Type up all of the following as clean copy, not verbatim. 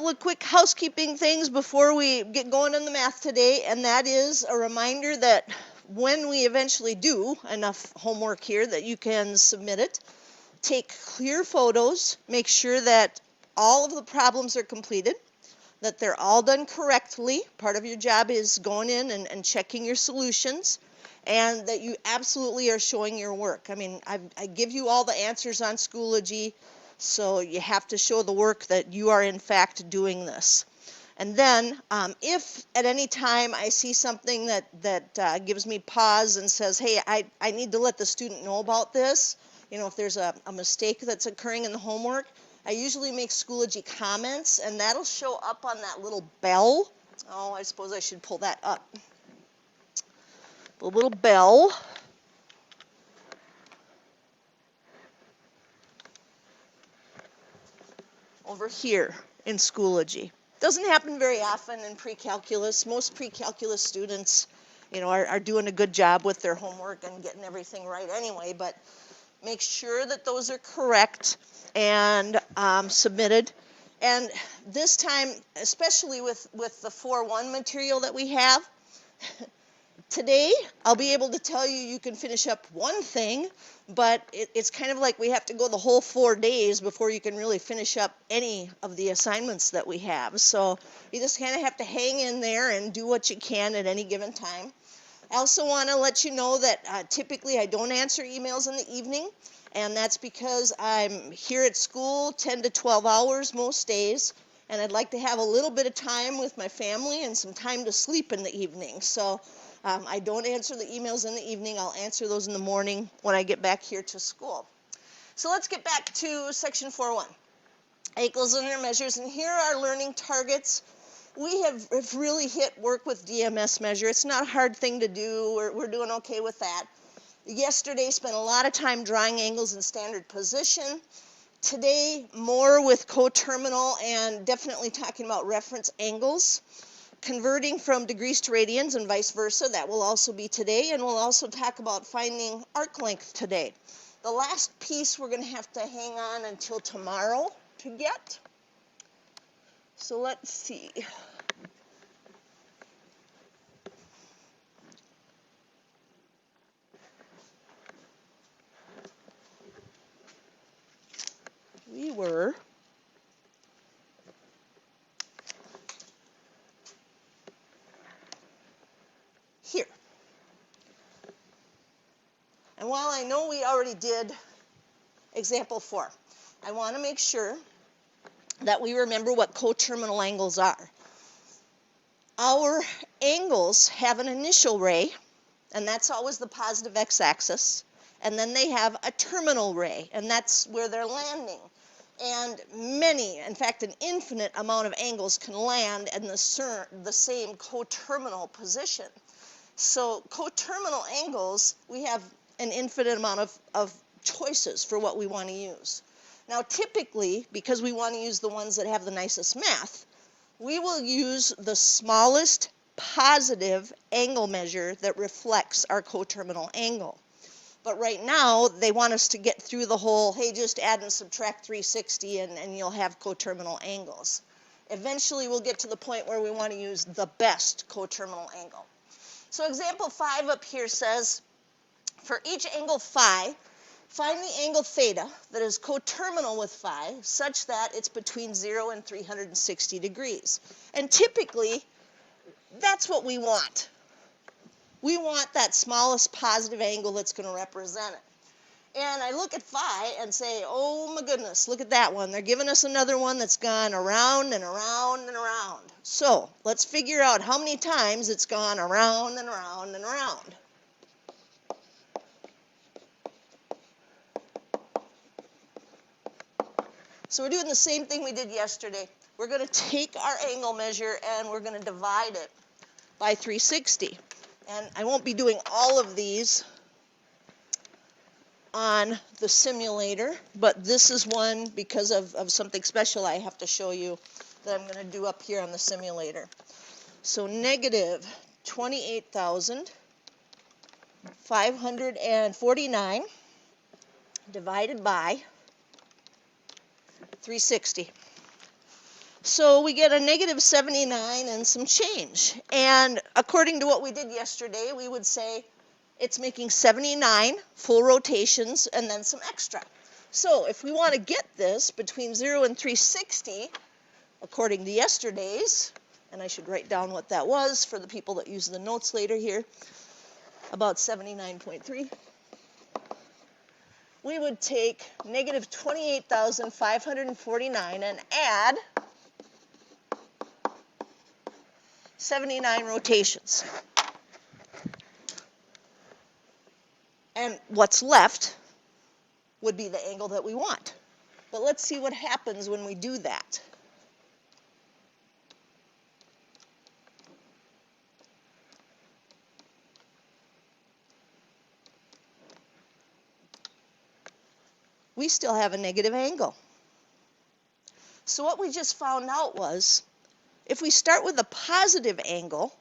couple of quick housekeeping things before we get going on the math today, and that is a reminder that when we eventually do enough homework here that you can submit it, take clear photos, make sure that all of the problems are completed, that they're all done correctly. Part of your job is going in and checking your solutions, and that you absolutely are showing your work. I mean, I give you all the answers on Schoology, so you have to show the work that you are in fact doing this. And then if at any time I see something that gives me pause and says, hey, I need to let the student know about this, you know, if there's a mistake that's occurring in the homework, I usually make Schoology comments, and that'll show up on that little bell. Oh, I suppose I should pull that up. The little bell. Over here in Schoology. Doesn't happen very often in pre-calculus. Most pre-calculus students, you know, are doing a good job with their homework and getting everything right anyway, but make sure that those are correct and submitted. And this time, especially with the 4-1 material that we have, today I'll be able to tell you you can finish up one thing, but it's kind of like we have to go the whole 4 days before you can really finish up any of the assignments that we have. So you just kind of have to hang in there and do what you can at any given time. I also want to let you know that typically I don't answer emails in the evening, and that's because I'm here at school 10 to 12 hours most days, and I'd like to have a little bit of time with my family and some time to sleep in the evening. So I don't answer the emails in the evening. I'll answer those in the morning when I get back here to school. So let's get back to section 4.1. Angles and their measures, and here are learning targets. We have really hit work with DMS measure. It's not a hard thing to do. We're doing okay with that. Yesterday spent a lot of time drawing angles in standard position. Today more with coterminal and definitely talking about reference angles. Converting from degrees to radians and vice versa, that will also be today, and we'll also talk about finding arc length today. The last piece we're going to have to hang on until tomorrow to get. So let's see. We were here. And while I know we already did example 4, I want to make sure that we remember what coterminal angles are. Our angles have an initial ray, and that's always the positive x-axis, and then they have a terminal ray, and that's where they're landing. And many, in fact, an infinite amount of angles can land in the same coterminal position. So coterminal angles, we have an infinite amount of choices for what we want to use. Now typically, because we want to use the ones that have the nicest math, we will use the smallest positive angle measure that reflects our coterminal angle. But right now, they want us to get through the whole, hey, just add and subtract 360 and you'll have coterminal angles. Eventually, we'll get to the point where we want to use the best coterminal angle. So example 5 up here says, for each angle phi, find the angle theta that is coterminal with phi such that it's between 0 and 360 degrees. And typically, that's what we want. We want that smallest positive angle that's going to represent it. And I look at phi and say, oh my goodness, look at that one. They're giving us another one that's gone around and around and around. So let's figure out how many times it's gone around and around and around. So we're doing the same thing we did yesterday. We're going to take our angle measure and we're going to divide it by 360. And I won't be doing all of these on the simulator, but this is one because of something special I have to show you that I'm going to do up here on the simulator. So negative 28,549 divided by 360. So we get a negative 79 and some change. And according to what we did yesterday, we would say it's making 79 full rotations and then some extra. So if we want to get this between 0 and 360, according to yesterday's, and I should write down what that was for the people that use the notes later here, about 79.3, we would take negative 28,549 and add 79 rotations. And what's left would be the angle that we want. But let's see what happens when we do that. We still have a negative angle. So what we just found out was, if we start with a positive angle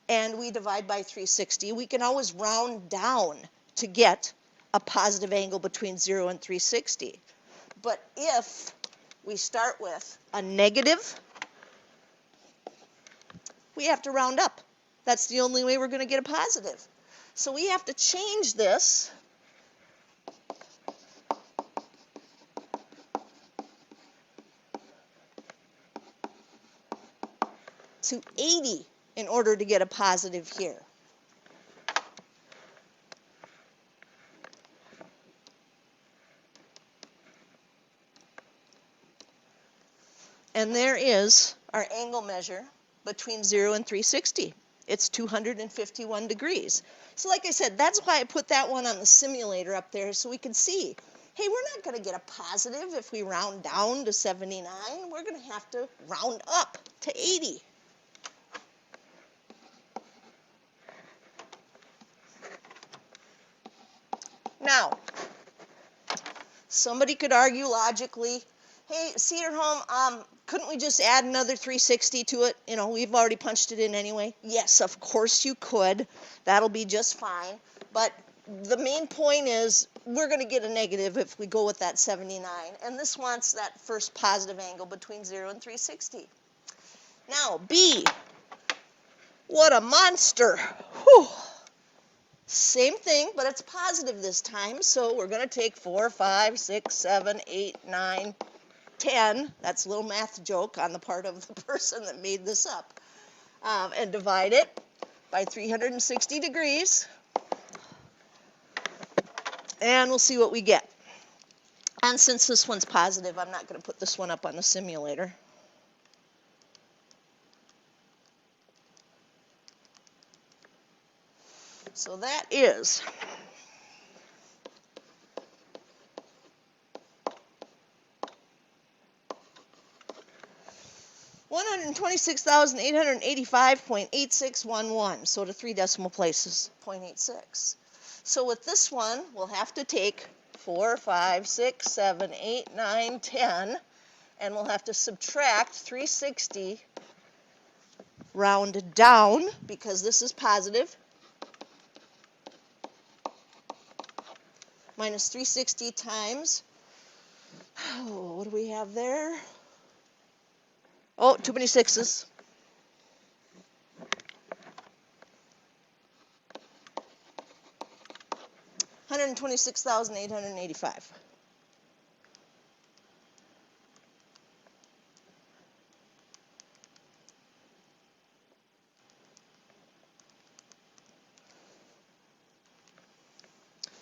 and we divide by 360, we can always round down to get a positive angle between 0 and 360. But if we start with a negative, we have to round up. That's the only way we're going to get a positive. So we have to change this to 80 in order to get a positive here. And there is our angle measure between 0 and 360. It's 251 degrees. So like I said, that's why I put that one on the simulator up there so we can see, hey, we're not going to get a positive if we round down to 79. We're going to have to round up to 80. Now, somebody could argue logically, hey, Cedarholm, couldn't we just add another 360 to it? You know, we've already punched it in anyway. Yes, of course you could. That'll be just fine. But the main point is we're going to get a negative if we go with that 79. And this wants that first positive angle between 0 and 360. Now, B. What a monster. Whew. Same thing, but it's positive this time. So we're going to take 4, 5, 6, 7, 8, 9, 10. That's a little math joke on the part of the person that made this up. And divide it by 360 degrees. And we'll see what we get. And since this one's positive, I'm not going to put this one up on the simulator. So that is 126,885.8611. So to 3 decimal places, 0.86. So with this one, we'll have to take 4, 5, 6, 7, 8, 9, 10, and we'll have to subtract 360, round down, because this is positive, minus 360 times, what do we have there? Oh, too many sixes. $126,885.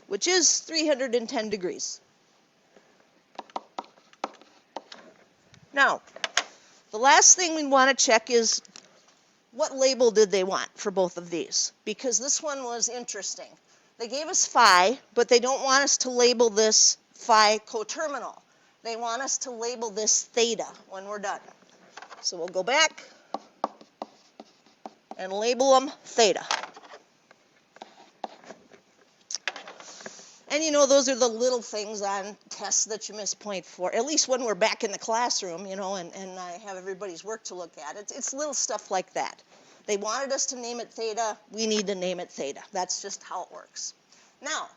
Which is 310 degrees. Now, the last thing we want to check is what label did they want for both of these? Because this one was interesting. They gave us phi, but they don't want us to label this phi coterminal. They want us to label this theta when we're done. So we'll go back and label them theta. And you know, those are the little things on tests that you miss point for, at least when we're back in the classroom, you know, and I have everybody's work to look at. It's little stuff like that. They wanted us to name it theta. We need to name it theta. That's just how it works. Now,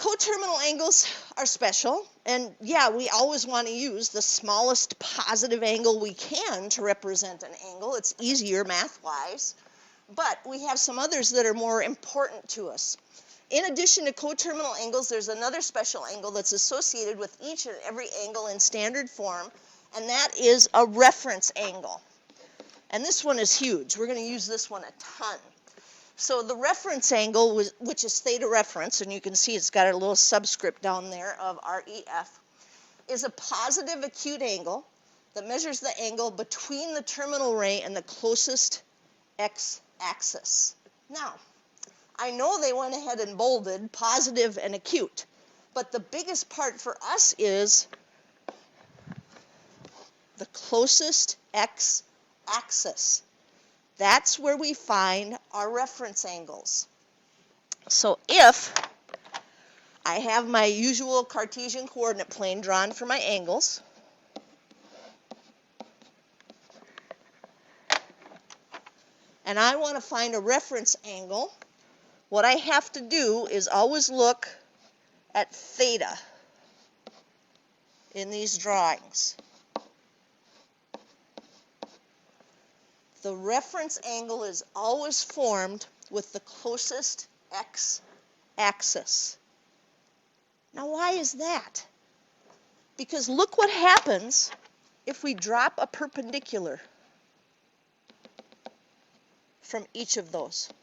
Coterminal angles are special, and yeah, we always want to use the smallest positive angle we can to represent an angle. It's easier math-wise, but we have some others that are more important to us. In addition to coterminal angles, there's another special angle that's associated with each and every angle in standard form, and that is a reference angle. And this one is huge. We're going to use this one a ton. So the reference angle, which is theta reference, and you can see it's got a little subscript down there of REF, is a positive acute angle that measures the angle between the terminal ray and the closest x-axis. Now, I know they went ahead and bolded positive and acute, but the biggest part for us is the closest x-axis. That's where we find our reference angles. So if I have my usual Cartesian coordinate plane drawn for my angles, and I want to find a reference angle, what I have to do is always look at theta in these drawings. The reference angle is always formed with the closest x-axis. Now, why is that? Because look what happens if we drop a perpendicular from each of those.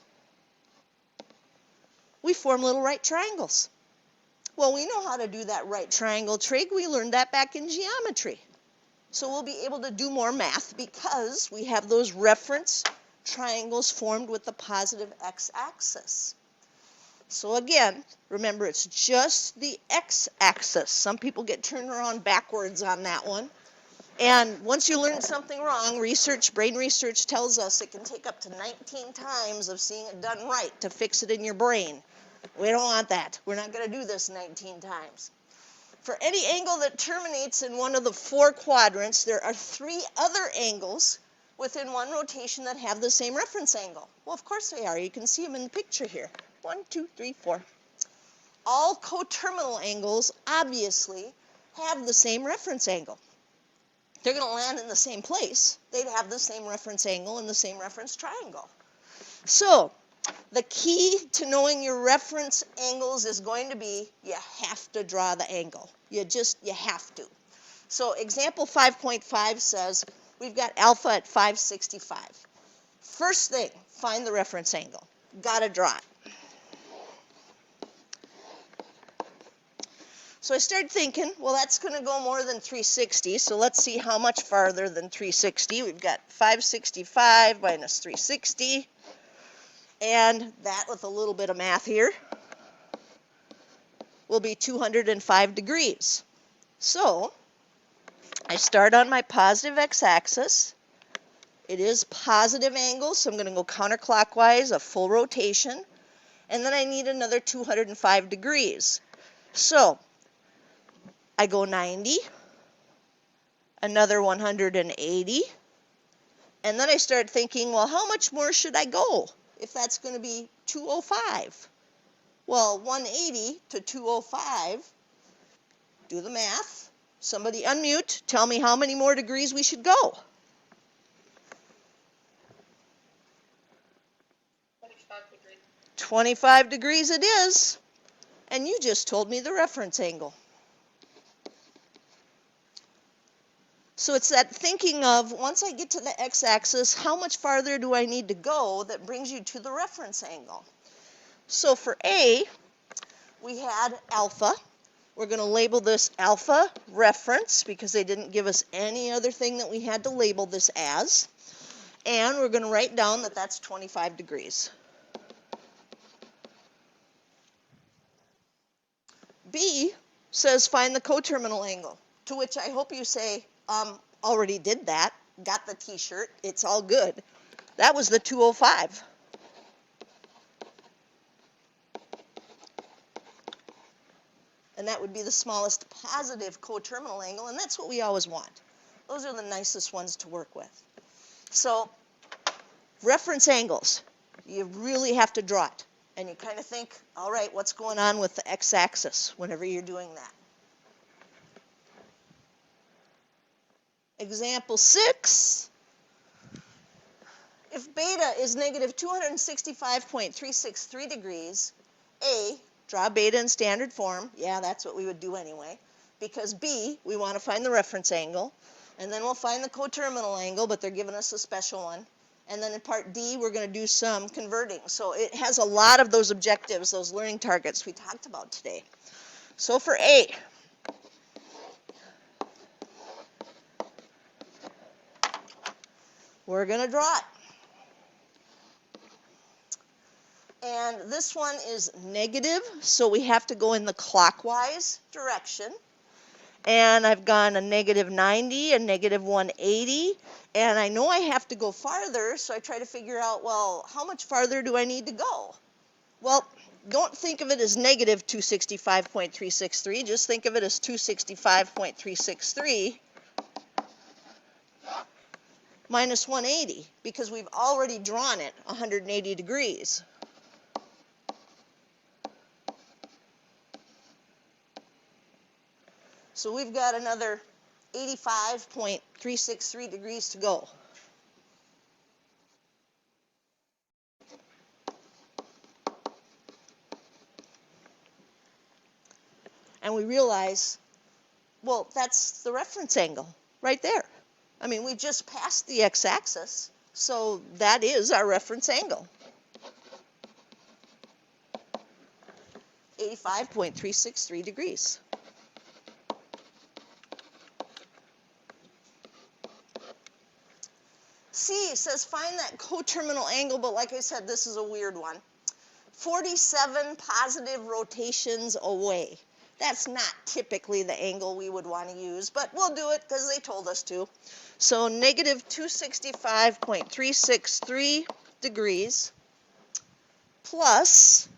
We form little right triangles. Well, we know how to do that right triangle trig. We learned that back in geometry. So we'll be able to do more math because we have those reference triangles formed with the positive x-axis. So again, remember it's just the x-axis. Some people get turned around backwards on that one. And once you learn something wrong, brain research tells us it can take up to 19 times of seeing it done right to fix it in your brain. We don't want that. We're not going to do this 19 times. For any angle that terminates in one of the 4 quadrants, there are 3 other angles within one rotation that have the same reference angle. Well, of course they are. You can see them in the picture here. 1, 2, 3, 4. All coterminal angles obviously have the same reference angle. They're going to land in the same place. They'd have the same reference angle and the same reference triangle. So the key to knowing your reference angles is going to be you have to draw the angle. You have to. So example 5.5 says we've got alpha at 565. First thing, find the reference angle. Got to draw it. So I started thinking, well, that's going to go more than 360, so let's see how much farther than 360. We've got 565 minus 360, and that, with a little bit of math here, will be 205 degrees. So I start on my positive x-axis. It is positive angle, so I'm going to go counterclockwise, a full rotation, and then I need another 205 degrees. So I go 90, another 180, and then I start thinking, well, how much more should I go if that's going to be 205? Well, 180 to 205, do the math. Somebody unmute, tell me how many more degrees we should go. 25 degrees. 25 degrees it is, and you just told me the reference angle. So it's that thinking of, once I get to the x-axis, how much farther do I need to go that brings you to the reference angle? So for A, we had alpha. We're going to label this alpha reference because they didn't give us any other thing that we had to label this as. And we're going to write down that that's 25 degrees. B says find the coterminal angle, to which I hope you say, already did that, got the t-shirt, it's all good. That was the 205. And that would be the smallest positive coterminal angle, and that's what we always want. Those are the nicest ones to work with. So, reference angles, you really have to draw it. And you kind of think, all right, what's going on with the x-axis whenever you're doing that? Example 6. If beta is negative 265.363 degrees, A, draw beta in standard form. Yeah, that's what we would do anyway. Because B, we want to find the reference angle. And then we'll find the coterminal angle, but they're giving us a special one. And then in part D, we're going to do some converting. So it has a lot of those objectives, those learning targets we talked about today. So for A, we're going to draw it. And this one is negative, so we have to go in the clockwise direction. And I've gone a negative 90, a negative 180, and I know I have to go farther, so I try to figure out, well, how much farther do I need to go? Well, don't think of it as negative 265.363, just think of it as 265.363 minus 180, because we've already drawn it 180 degrees. So we've got another 85.363 degrees to go. And we realize, well, that's the reference angle right there. I mean, we just passed the x-axis, so that is our reference angle. 85.363 degrees. C says find that coterminal angle, but like I said, this is a weird one. 47 positive rotations away. That's not typically the angle we would want to use, but we'll do it because they told us to. So negative 265.363 degrees plus,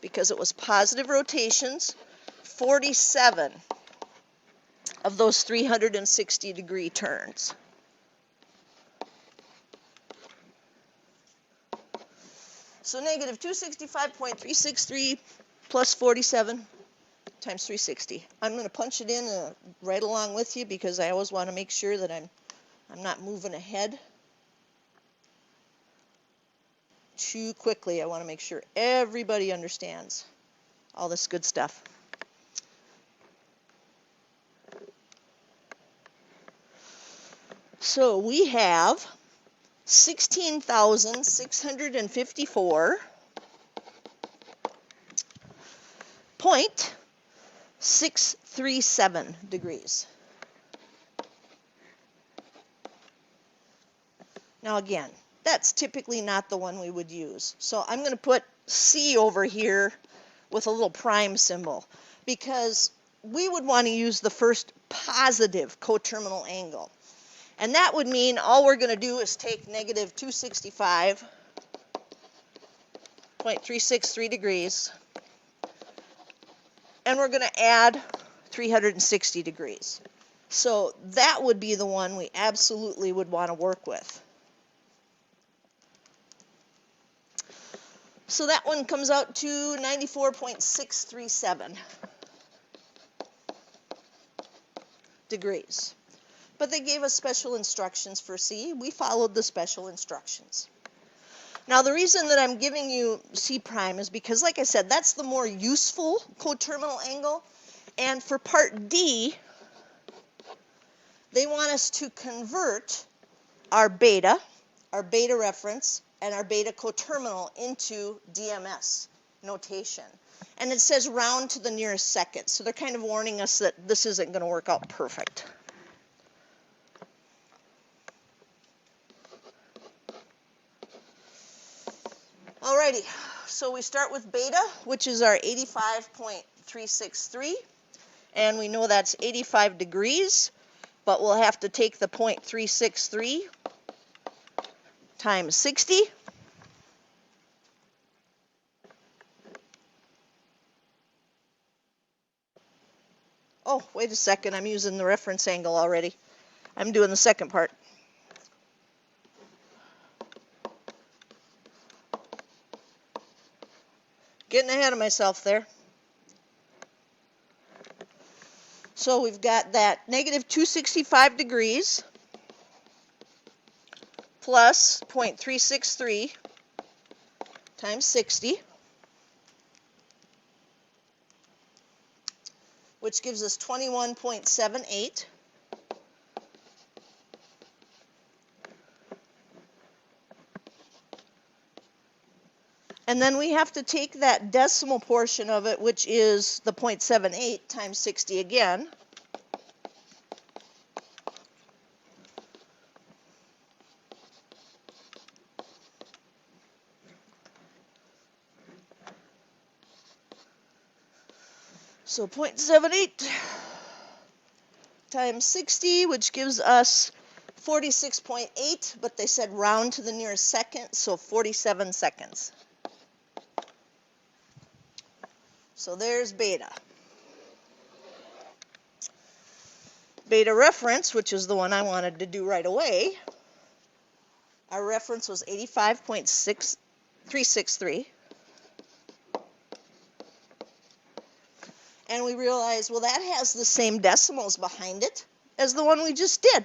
because it was positive rotations, 47 of those 360-degree turns. So negative 265.363 plus 47 times 360. I'm going to punch it in right along with you because I always want to make sure that I'm not moving ahead too quickly. I want to make sure everybody understands all this good stuff. So we have 16,654.637 degrees. Now again, that's typically not the one we would use. So I'm going to put C over here with a little prime symbol because we would want to use the first positive coterminal angle. And that would mean all we're going to do is take negative 265.363 degrees, and we're going to add 360 degrees. So that would be the one we absolutely would want to work with. So that one comes out to 94.637 degrees. But they gave us special instructions for C. We followed the special instructions. Now the reason that I'm giving you C prime is because, like I said, that's the more useful coterminal angle. And for part D, they want us to convert our beta reference, and our beta coterminal into DMS notation. And it says round to the nearest second. So they're kind of warning us that this isn't going to work out perfect. Alrighty, so we start with beta, which is our 85.363, and we know that's 85 degrees, but we'll have to take the 0.363 times 60. Oh, wait a second, I'm using the reference angle already. I'm doing the second part. Getting ahead of myself there. So we've got that negative 265 degrees plus 0.363 times 60, which gives us 21.78. And then we have to take that decimal portion of it, which is the 0.78 times 60 again. So 0.78 times 60, which gives us 46.8, but they said round to the nearest second, so 47 seconds. So there's beta. Beta reference, which is the one I wanted to do right away, our reference was 85.363. And we realized, well, that has the same decimals behind it as the one we just did.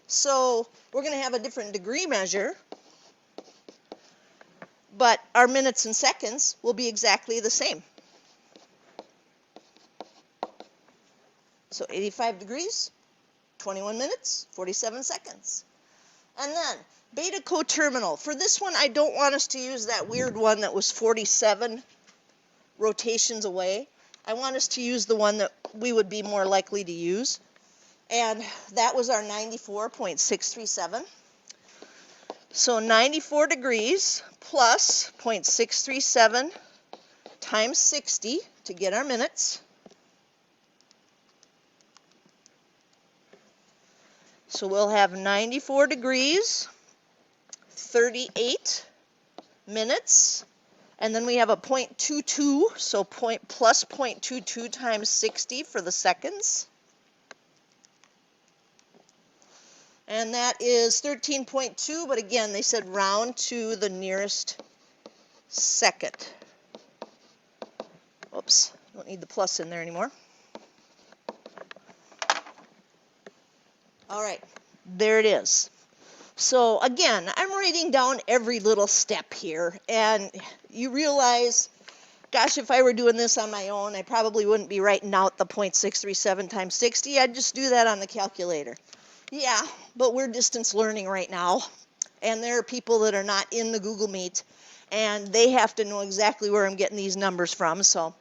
So we're going to have a different degree measure, but our minutes and seconds will be exactly the same. So 85 degrees, 21 minutes, 47 seconds. And then beta coterminal. For this one, I don't want us to use that weird one that was 47 rotations away. I want us to use the one that we would be more likely to use. And that was our 94.637. So 94 degrees plus 0.637 times 60 to get our minutes. So we'll have 94 degrees, 38 minutes, and then we have a 0.22, so plus 0.22 times 60 for the seconds. And that is 13.2, but again, they said round to the nearest second. Oops, don't need the plus in there anymore. All right, there it is. So again, I'm writing down every little step here, and you realize, gosh, if I were doing this on my own, I probably wouldn't be writing out the 0.637 times 60. I'd just do that on the calculator. Yeah, but we're distance learning right now, and there are people that are not in the Google Meet, and they have to know exactly where I'm getting these numbers from, so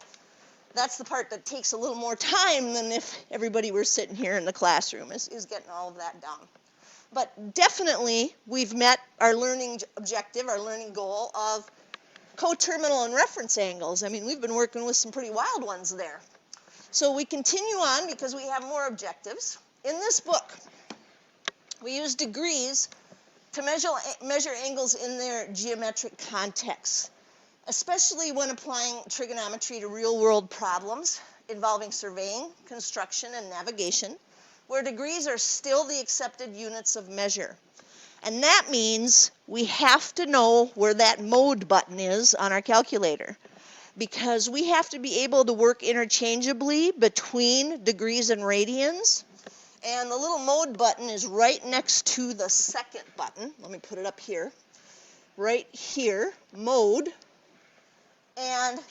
that's the part that takes a little more time than if everybody were sitting here in the classroom, is getting all of that down. But definitely, we've met our learning objective, our learning goal of coterminal and reference angles. I mean, we've been working with some pretty wild ones there. So we continue on because we have more objectives. In this book, we use degrees to measure angles in their geometric context, especially when applying trigonometry to real-world problems involving surveying, construction, and navigation, where degrees are still the accepted units of measure. And that means we have to know where that mode button is on our calculator, because we have to be able to work interchangeably between degrees and radians. And the little mode button is right next to the second button. Let me put it up here. Right here, mode. And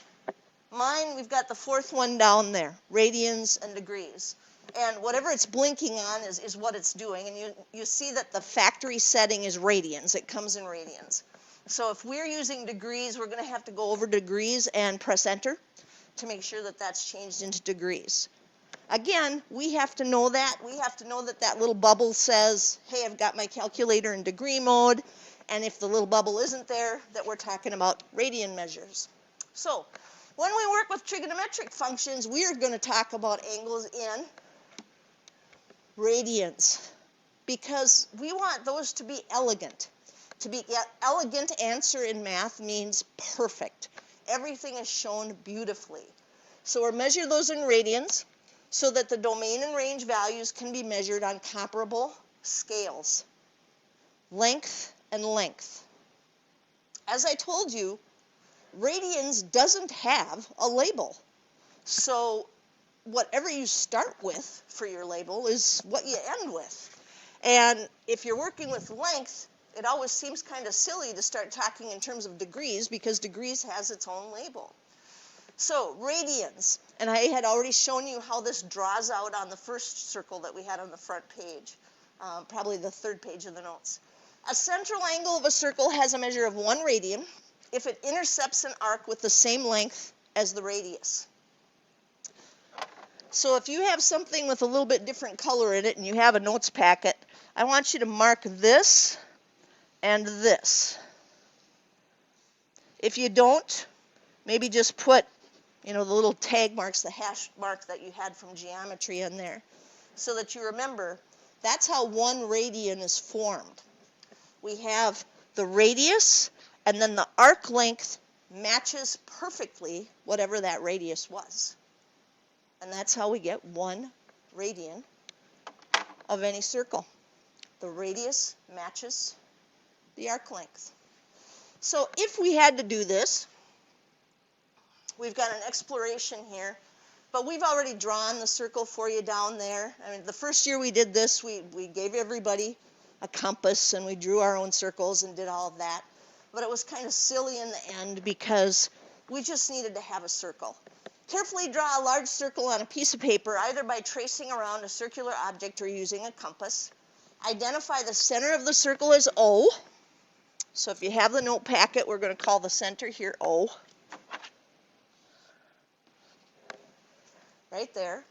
mine, we've got the fourth one down there, radians and degrees. And whatever it's blinking on is what it's doing. And you see that the factory setting is radians. It comes in radians. So if we're using degrees, we're going to have to go over degrees and press enter to make sure that that's changed into degrees. Again, we have to know that. We have to know that that little bubble says, hey, I've got my calculator in degree mode. And if the little bubble isn't there, that we're talking about radian measures. So when we work with trigonometric functions, we are going to talk about angles in radians, because we want those to be elegant. To be elegant answer in math means perfect. Everything is shown beautifully. So we'll measure those in radians so that the domain and range values can be measured on comparable scales. Length and length. As I told you, radians doesn't have a label. So whatever you start with for your label is what you end with. And if you're working with length, it always seems kind of silly to start talking in terms of degrees because degrees has its own label. So radians, and I had already shown you how this draws out on the first circle that we had on the front page, probably the third page of the notes. A central angle of a circle has a measure of 1 radian if it intercepts an arc with the same length as the radius. So if you have something with a little bit different color in it and you have a notes packet, I want you to mark this and this. If you don't, maybe just put, the little tag marks, the hash mark that you had from geometry in there, so that you remember that's how 1 radian is formed. We have the radius, and then the arc length matches perfectly whatever that radius was. And that's how we get 1 radian of any circle. The radius matches the arc length. So if we had to do this, we've got an exploration here, but we've already drawn the circle for you down there. I mean, the first year we did this, we gave everybody a compass and we drew our own circles and did all of that. But it was kind of silly in the end because we just needed to have a circle. Carefully draw a large circle on a piece of paper, either by tracing around a circular object or using a compass. Identify the center of the circle as O. So if you have the note packet, we're going to call the center here O. Right there.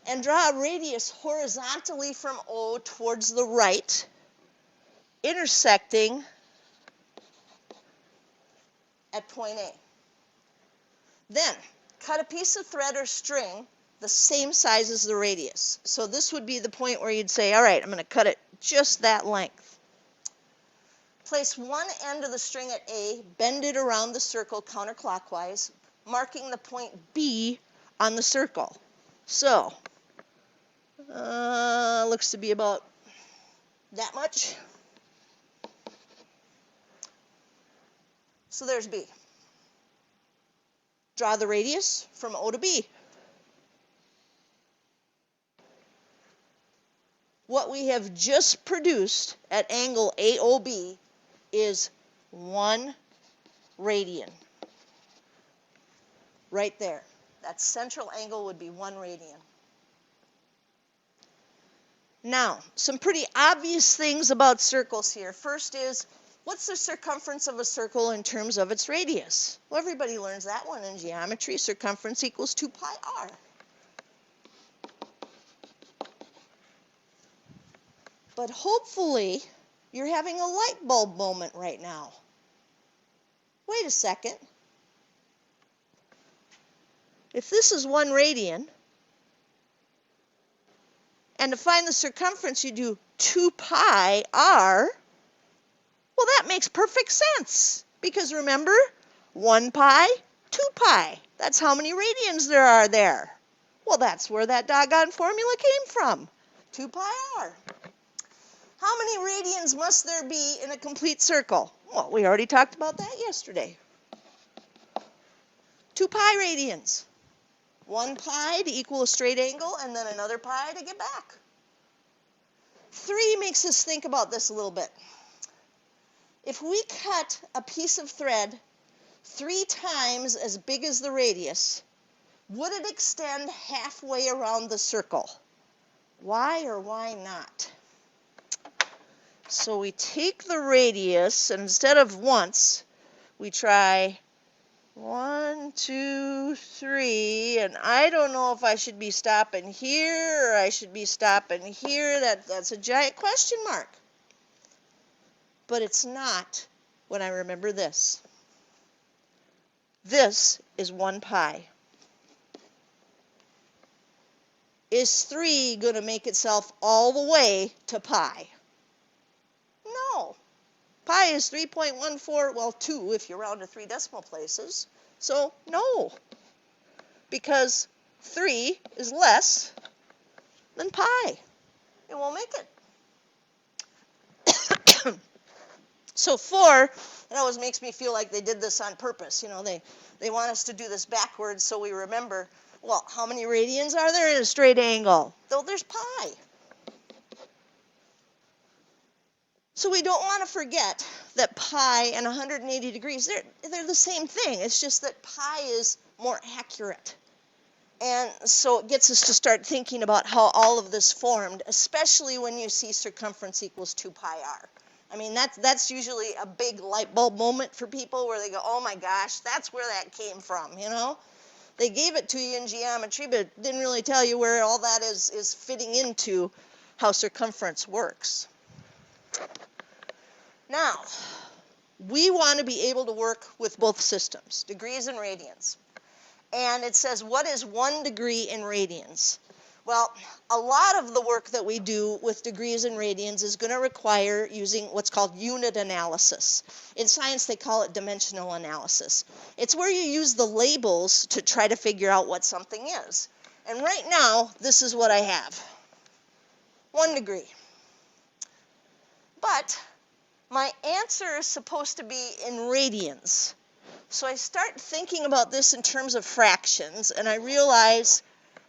And draw a radius horizontally from O towards the right, intersecting at point A. Then, cut a piece of thread or string the same size as the radius. So this would be the point where you'd say, all right, I'm going to cut it just that length. Place one end of the string at A, bend it around the circle counterclockwise, marking the point B on the circle. So, looks to be about that much. So there's B. Draw the radius from O to B. What we have just produced at angle AOB is 1 radian. Right there. That central angle would be 1 radian. Now, some pretty obvious things about circles here. First is, what's the circumference of a circle in terms of its radius? Well, everybody learns that one in geometry. Circumference equals 2 pi r. But hopefully, you're having a light bulb moment right now. Wait a second. If this is 1 radian, and to find the circumference you do 2 pi r, well, that makes perfect sense. Because remember, 1 pi, 2 pi. That's how many radians there are there. Well, that's where that doggone formula came from. 2 pi r. How many radians must there be in a complete circle? Well, we already talked about that yesterday. 2 pi radians. 1 pi to equal a straight angle, and then another pi to get back. 3 makes us think about this a little bit. If we cut a piece of thread 3 times as big as the radius, would it extend halfway around the circle? Why or why not? So we take the radius, and instead of once, we try 1, 2, 3, and I don't know if I should be stopping here or I should be stopping here. That's a giant question mark. But it's not when I remember this. This is 1 pi. Is 3 going to make itself all the way to pi? No. Pi is 3.14, well, 2 if you round to 3 decimal places. So, no. Because 3 is less than pi. It won't make it. So 4, it always makes me feel like they did this on purpose. You know, they want us to do this backwards so we remember, well, how many radians are there in a straight angle? Though there's pi. So we don't want to forget that pi and 180 degrees, they're the same thing. It's just that pi is more accurate. And so it gets us to start thinking about how all of this formed, especially when you see circumference equals 2 pi r. I mean, that's usually a big light bulb moment for people where they go, oh my gosh, that's where that came from, you know? They gave it to you in geometry, but didn't really tell you where all that is fitting into how circumference works. Now, we want to be able to work with both systems, degrees and radians. And it says, what is 1 degree in radians? Well, a lot of the work that we do with degrees and radians is going to require using what's called unit analysis. In science, they call it dimensional analysis. It's where you use the labels to try to figure out what something is. And right now, this is what I have. 1 degree. But my answer is supposed to be in radians. So I start thinking about this in terms of fractions, and I realize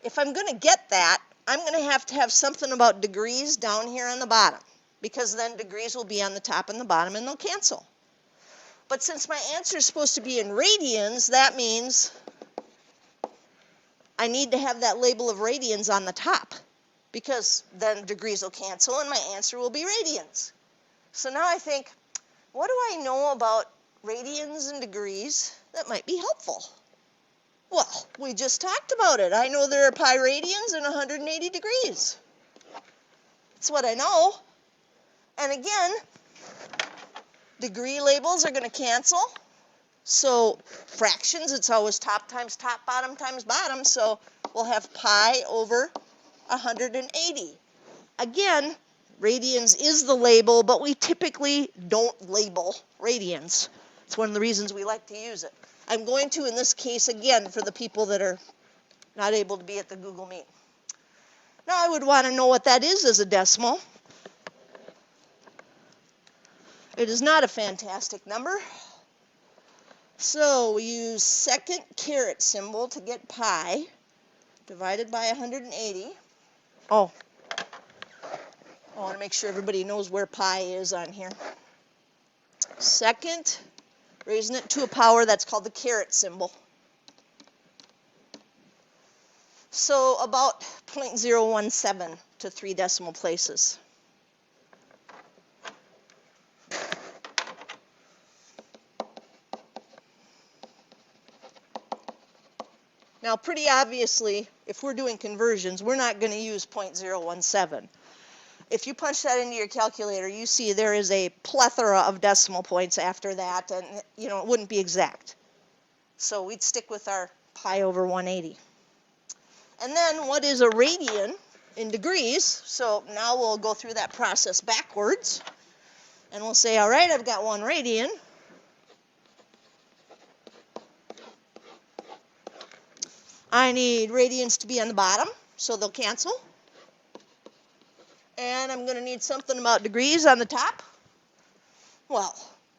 if I'm going to get that, I'm going to have something about degrees down here on the bottom, because then degrees will be on the top and the bottom, and they'll cancel. But since my answer is supposed to be in radians, that means I need to have that label of radians on the top, because then degrees will cancel, and my answer will be radians. So now I think, what do I know about radians and degrees that might be helpful? Well, we just talked about it. I know there are pi radians and 180 degrees. That's what I know. And again, degree labels are going to cancel. So fractions, it's always top times top, bottom times bottom. So we'll have pi over 180. Again, radians is the label, but we typically don't label radians. It's one of the reasons we like to use it. I'm going to in this case again for the people that are not able to be at the Google Meet. Now I would want to know what that is as a decimal. It is not a fantastic number. So we use second caret symbol to get pi divided by 180. Oh, I want to make sure everybody knows where pi is on here. Second, raising it to a power, that's called the caret symbol. So about 0.017 to 3 decimal places. Now, pretty obviously, if we're doing conversions, we're not going to use 0.017. If you punch that into your calculator, you see there is a plethora of decimal points after that, and you know it wouldn't be exact. So we'd stick with our pi over 180. And then what is a radian in degrees? So now we'll go through that process backwards, and we'll say, all right, I've got 1 radian. I need radians to be on the bottom, so they'll cancel. And I'm going to need something about degrees on the top. Well,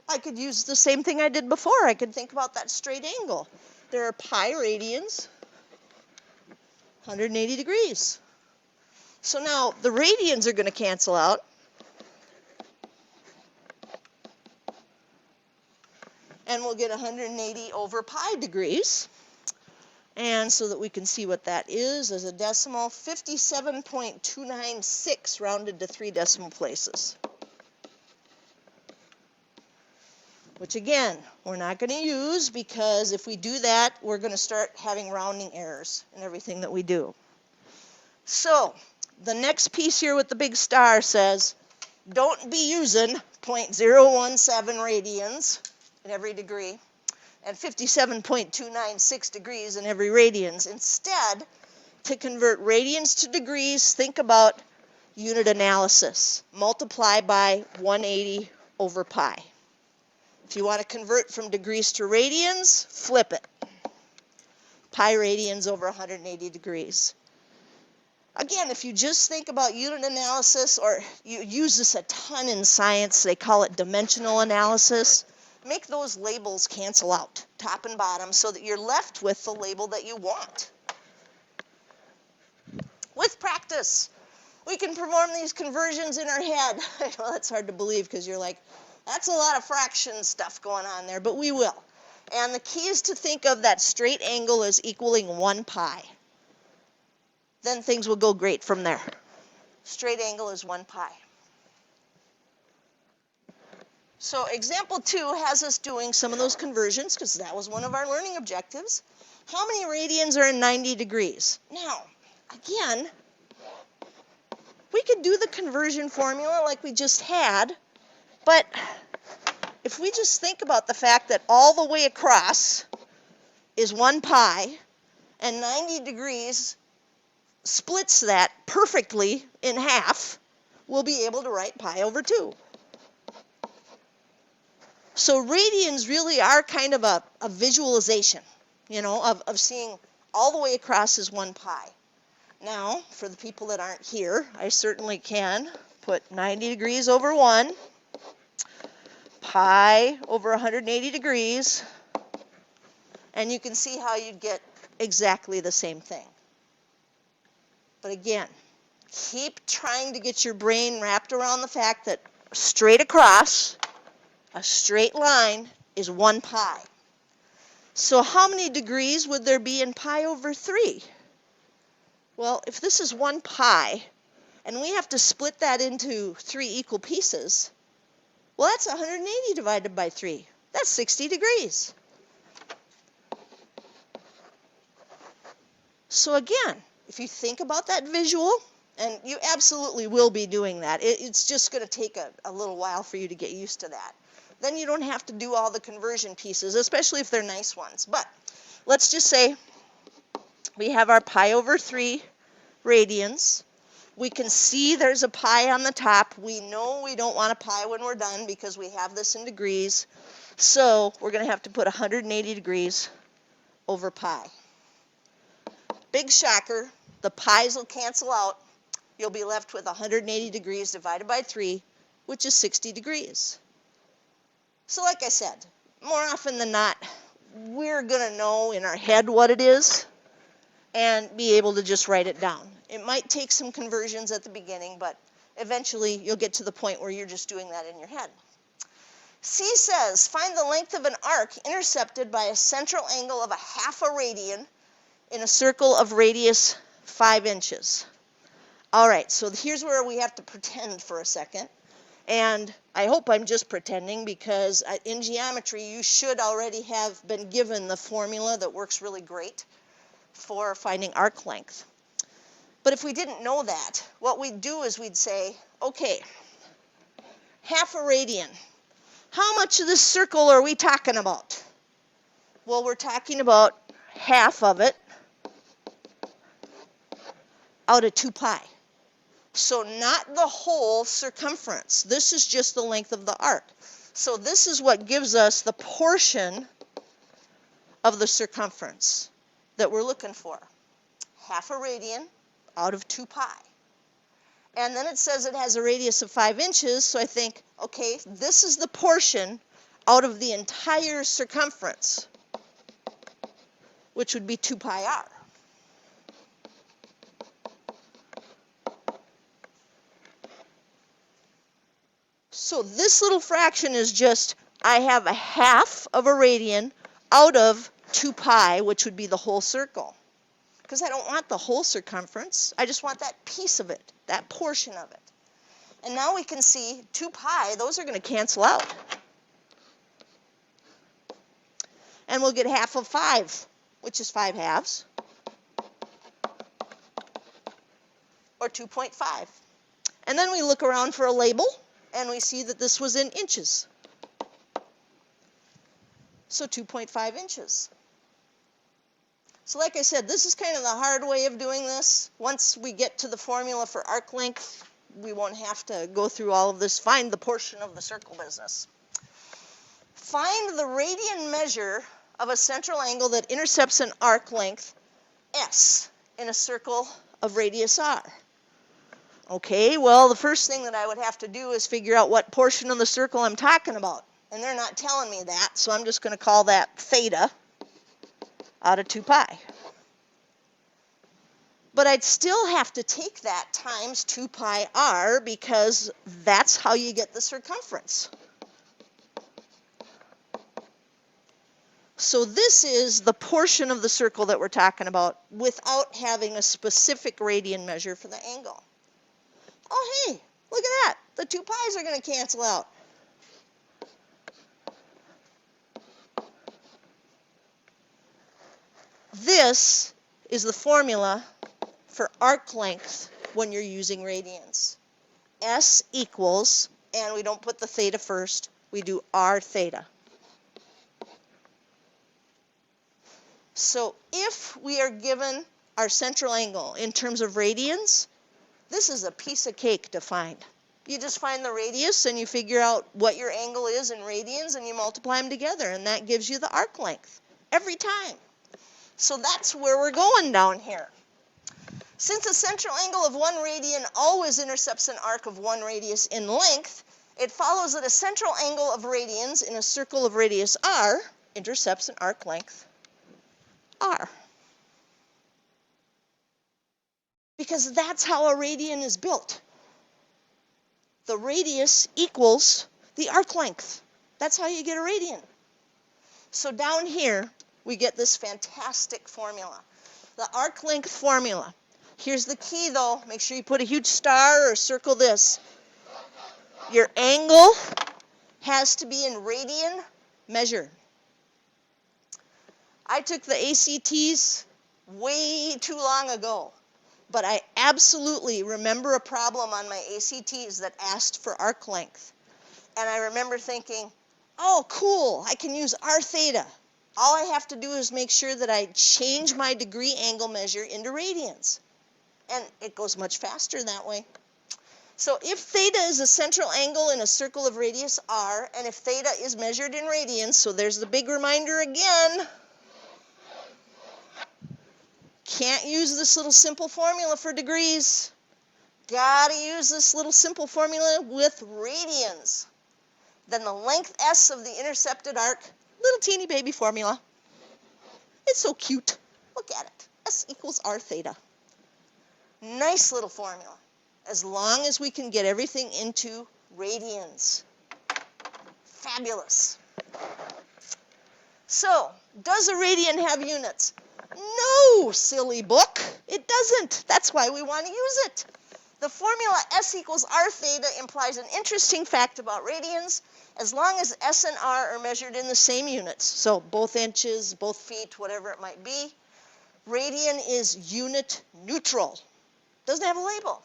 I could use the same thing I did before. I could think about that straight angle. There are pi radians, 180 degrees. So now the radians are going to cancel out. And we'll get 180 over pi degrees. And so that we can see what that is as a decimal, 57.296 rounded to 3 decimal places. Which again, we're not going to use because if we do that, we're going to start having rounding errors in everything that we do. So the next piece here with the big star says, don't be using 0.017 radians in every degree and 57.296 degrees in every radians. Instead, to convert radians to degrees, think about unit analysis. Multiply by 180 over pi. If you want to convert from degrees to radians, flip it. Pi radians over 180 degrees. Again, if you just think about unit analysis, or you use this a ton in science, they call it dimensional analysis, make those labels cancel out, top and bottom, so that you're left with the label that you want. With practice, we can perform these conversions in our head. I know that's hard to believe because you're like, that's a lot of fraction stuff going on there, but we will. And the key is to think of that straight angle as equaling 1 pi. Then things will go great from there. Straight angle is 1 pi. So example 2 has us doing some of those conversions because that was one of our learning objectives. How many radians are in 90 degrees? Now, again, we could do the conversion formula like we just had, but if we just think about the fact that all the way across is 1 pi and 90 degrees splits that perfectly in half, we'll be able to write pi over 2. So radians really are kind of a visualization, of seeing all the way across is 1 pi. Now, for the people that aren't here, I certainly can put 90 degrees over 1, pi over 180 degrees, and you can see how you'd get exactly the same thing. But again, keep trying to get your brain wrapped around the fact that straight across, a straight line is 1 pi. So how many degrees would there be in pi over 3? Well, if this is 1 pi, and we have to split that into 3 equal pieces, well, that's 180 divided by 3. That's 60 degrees. So again, if you think about that visual, and you absolutely will be doing that, it's just going to take a little while for you to get used to that. Then you don't have to do all the conversion pieces, especially if they're nice ones. But let's just say we have our pi over 3 radians. We can see there's a pi on the top. We know we don't want a pi when we're done because we have this in degrees. So we're going to have to put 180 degrees over pi. Big shocker, the pi's will cancel out. You'll be left with 180 degrees divided by 3, which is 60 degrees. So like I said, more often than not, we're going to know in our head what it is and be able to just write it down. It might take some conversions at the beginning, but eventually you'll get to the point where you're just doing that in your head. C says, find the length of an arc intercepted by a central angle of 1/2 radian in a circle of radius 5 inches. All right, so here's where we have to pretend for a second. And I hope I'm just pretending because in geometry you should already have been given the formula that works really great for finding arc length. But if we didn't know that, what we'd do is we'd say, okay, 1/2 radian. How much of this circle are we talking about? Well, we're talking about half of it out of 2 pi. So not the whole circumference. This is just the length of the arc. So this is what gives us the portion of the circumference that we're looking for. 1/2 radian out of 2 pi. And then it says it has a radius of 5 inches, so I think, okay, this is the portion out of the entire circumference, which would be 2 pi r. So this little fraction is just, I have 1/2 of a radian out of 2 pi, which would be the whole circle. Because I don't want the whole circumference, I just want that piece of it, that portion of it. And now we can see 2 pi, those are going to cancel out. And we'll get 1/2 of 5, which is 5/2, or 2.5. And then we look around for a label, and we see that this was in inches. So 2.5 inches. So like I said, this is kind of the hard way of doing this. Once we get to the formula for arc length, we won't have to go through all of this. Find the portion of the circle business. Find the radian measure of a central angle that intercepts an arc length S in a circle of radius r. Okay, well, the first thing that I would have to do is figure out what portion of the circle I'm talking about. And they're not telling me that, so I'm just going to call that theta out of 2 pi. But I'd still have to take that times 2 pi r because that's how you get the circumference. So this is the portion of the circle that we're talking about without having a specific radian measure for the angle. Oh, hey, look at that. The 2 pi's are going to cancel out. This is the formula for arc length when you're using radians. S equals, and we don't put the theta first, we do r theta. So if we are given our central angle in terms of radians, this is a piece of cake to find. You just find the radius and you figure out what your angle is in radians and you multiply them together, and that gives you the arc length every time. So that's where we're going down here. Since a central angle of 1 radian always intercepts an arc of 1 radius in length, it follows that a central angle of radians in a circle of radius r intercepts an arc length r. Because that's how a radian is built. The radius equals the arc length. That's how you get a radian. So down here, we get this fantastic formula. The arc length formula. Here's the key though. Make sure you put a huge star or circle this. Your angle has to be in radian measure. I took the ACTs way too long ago, but I absolutely remember a problem on my ACTs that asked for arc length. And I remember thinking, oh, cool, I can use r theta. All I have to do is make sure that I change my degree angle measure into radians. And it goes much faster that way. So if theta is a central angle in a circle of radius r, and if theta is measured in radians, so there's the big reminder again, can't use this little simple formula for degrees. Gotta use this little simple formula with radians. Then the length s of the intercepted arc, little teeny baby formula. It's so cute. Look at it. S equals r theta. Nice little formula. As long as we can get everything into radians. Fabulous. So, does a radian have units? No, silly book. It doesn't. That's why we want to use it. The formula S equals r theta implies an interesting fact about radians. As long as S and R are measured in the same units, so both inches, both feet, whatever it might be, radian is unit neutral. Doesn't have a label.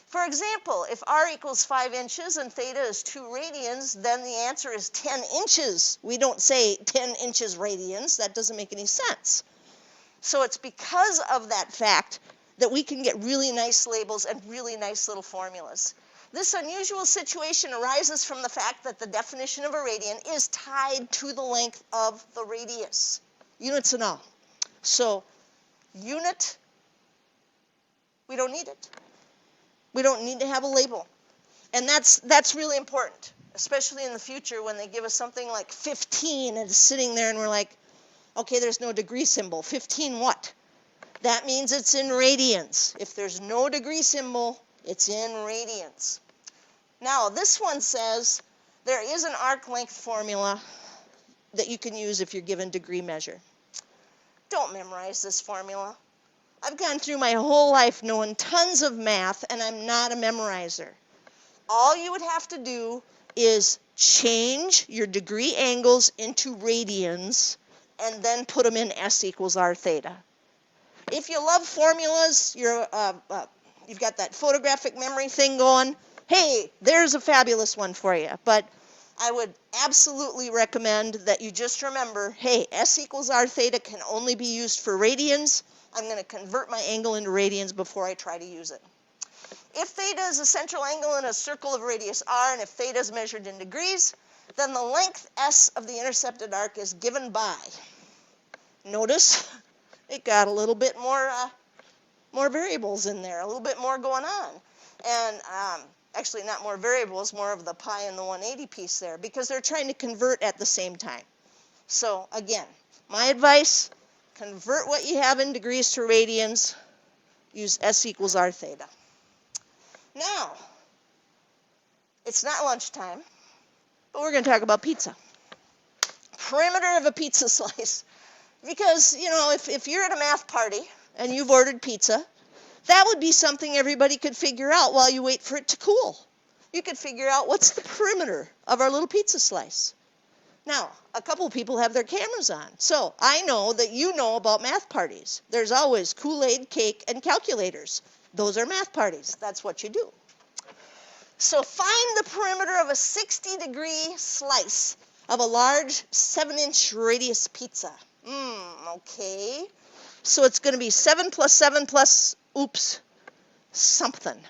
For example, if r equals 5 inches and theta is 2 radians, then the answer is 10 inches. We don't say 10 inches radians. That doesn't make any sense. So it's because of that fact that we can get really nice labels and really nice little formulas. This unusual situation arises from the fact that the definition of a radian is tied to the length of the radius, units and all. So unit, we don't need it. We don't need to have a label. And that's really important, especially in the future when they give us something like 15 and it's sitting there and we're like, okay, there's no degree symbol. 15 what? That means it's in radians. If there's no degree symbol, it's in radians. Now, this one says there is an arc length formula that you can use if you're given degree measure. Don't memorize this formula. I've gone through my whole life knowing tons of math, and I'm not a memorizer. All you would have to do is change your degree angles into radians and then put them in S equals r theta. If you love formulas, you've got that photographic memory thing going, hey, there's a fabulous one for you. But I would absolutely recommend that you just remember, hey, S equals r theta can only be used for radians. I'm going to convert my angle into radians before I try to use it. If theta is a central angle in a circle of radius r, and if theta is measured in degrees, then the length S of the intercepted arc is given by, notice, it got a little bit more more variables in there, a little bit more going on. And actually not more variables, more of the pi and the 180 piece there, because they're trying to convert at the same time. So again, my advice, convert what you have in degrees to radians, use S equals R theta. Now, it's not lunchtime, but we're going to talk about pizza. Perimeter of a pizza slice. Because, you know, if you're at a math party and you've ordered pizza, that would be something everybody could figure out while you wait for it to cool. You could figure out what's the perimeter of our little pizza slice. Now, a couple people have their cameras on, so I know that you know about math parties. There's always Kool-Aid, cake, and calculators. Those are math parties. That's what you do. So find the perimeter of a 60-degree slice of a large 7-inch radius pizza. Okay. So it's going to be 7 plus 7 plus, something.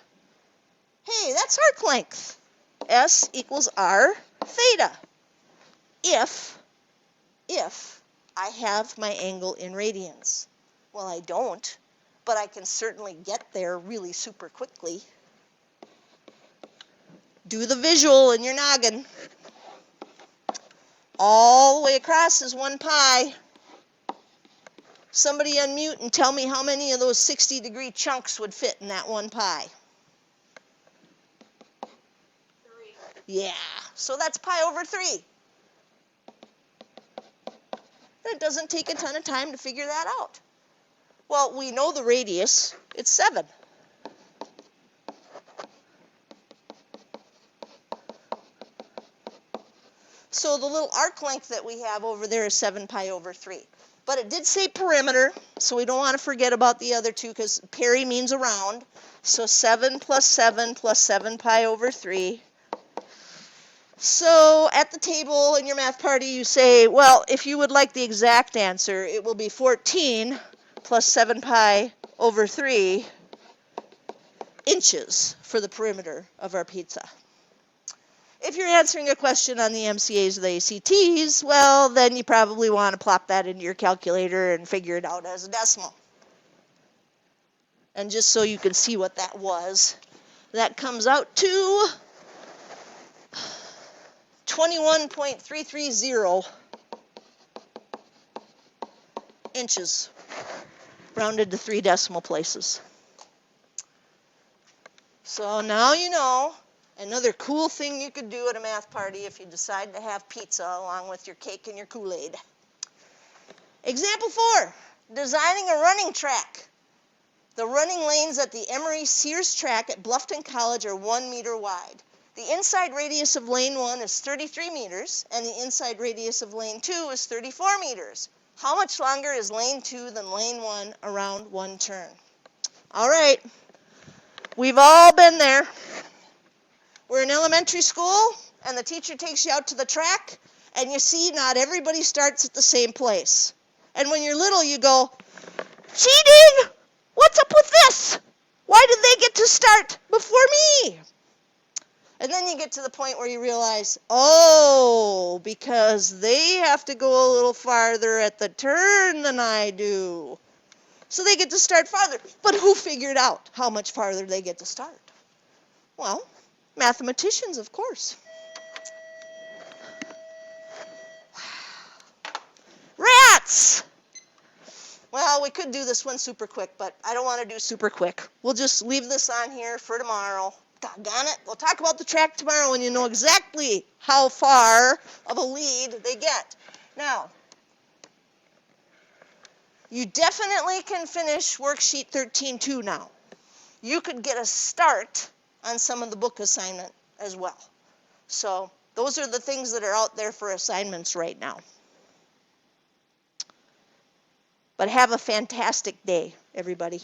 Hey, that's arc length. S equals R theta. If I have my angle in radians. Well, I don't, but I can certainly get there really super quickly. Do the visual in your noggin. All the way across is 1 pi. Somebody unmute and tell me how many of those 60-degree chunks would fit in that 1 pi. 3. Yeah, so that's pi over 3. It doesn't take a ton of time to figure that out. Well, we know the radius. It's 7. So the little arc length that we have over there is 7 pi over 3. But it did say perimeter, so we don't want to forget about the other two because peri means around. So 7 plus 7 plus 7 pi over 3. So at the table in your math party, you say, well, if you would like the exact answer, it will be 14 plus 7 pi over 3 inches for the perimeter of our pizza. If you're answering a question on the MCAs or the ACTs, well, then you probably want to plop that into your calculator and figure it out as a decimal. And just so you can see what that was, that comes out to 21.330 inches, rounded to 3 decimal places. So now you know. Another cool thing you could do at a math party if you decide to have pizza along with your cake and your Kool-Aid. Example 4, designing a running track. The running lanes at the Emory Sears track at Bluffton College are 1 meter wide. The inside radius of lane 1 is 33 meters, and the inside radius of lane 2 is 34 meters. How much longer is lane 2 than lane 1 around one turn? All right, we've all been there. We're in elementary school, and the teacher takes you out to the track, and you see not everybody starts at the same place. And when you're little, you go, cheating! What's up with this? Why did they get to start before me? And then you get to the point where you realize, oh, because they have to go a little farther at the turn than I do. So they get to start farther. But who figured out how much farther they get to start? Well, mathematicians, of course. Rats! Well, we could do this one super quick, but I don't want to do super quick. We'll just leave this on here for tomorrow. Doggone it. We'll talk about the track tomorrow when you know exactly how far of a lead they get. Now, you definitely can finish worksheet 13-2 now. You could get a start on some of the book assignment as well. So those are the things that are out there for assignments right now. But have a fantastic day, everybody.